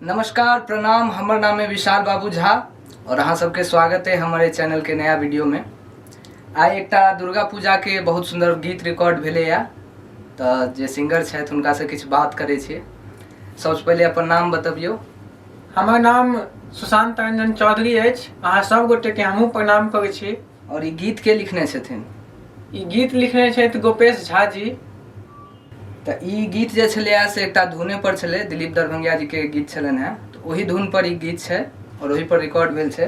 नमस्कार प्रणाम, हमर नाम है विशाल बाबू झा और अहाँ सबके स्वागत है हमारे चैनल के नया वीडियो में। आई एकटा दुर्गा पूजा के बहुत सुंदर गीत रिकॉर्ड भेले या तो जे सिंगर छथि हुनका से किछु बात करे छियै। सबसे पहले अपन नाम बतबियौ। हमर नाम सुशांत रंजन चौधरी अछि। अहाँ सब गोटे के हमहूँ प्रणाम करै छी। और ई गीत के लिखने छथिन? ई गीत लिखने छथि गोपेश झा जी। तो ई गीत जे छलैया से एकटा धुने पर छलै, दिलीप दरभंगिया जी के गीत छलनि हैं, तो वही धुन पर ई गीत छै और वही पर रिकॉर्ड भेल छै।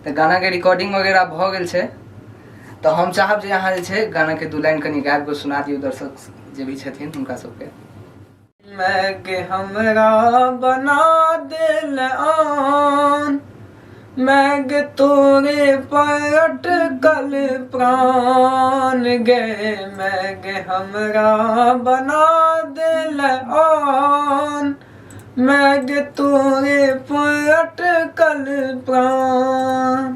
तो गाना के रिकॉर्डिंग वगैरह भ गेल छै। तो हम चाहब जे अहाँ जे छै गाना के दू लाइन कनी गाबि के सुना दियौ दर्शक जे भी छथिन हुनका सबके। मैगे हमरा बना दिल आन, मैग तोरे पर अटकल प्राण गे, मैग हमरा बना दिल आन, मैग तोरे पर अटकल प्राण।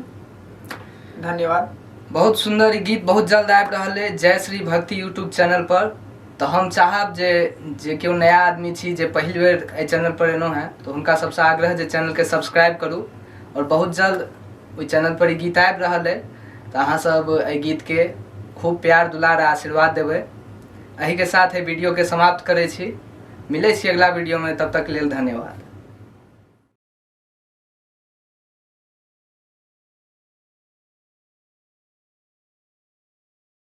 धन्यवाद। बहुत सुंदर ई गीत बहुत जल्द आबि रहल है जय श्री भक्ति यूट्यूब चैनल पर। तो हम चाहब जे केओ नया आदमी छी जे पहिल बेर एहि चैनल पर एनो है तो हुनका सबसे आग्रह जे चैनल के सब्सक्राइब करू और बहुत जल्द ओहि चैनल पर ई गीत आबि रहल है। तो अहाँ सब एहि गीत के खूब प्यार दुलार आ आशीर्वाद देबै। एही के साथ वीडियो के समाप्त करै छी। मिलै छी अगला वीडियो में, तब तक लेल धन्यवाद।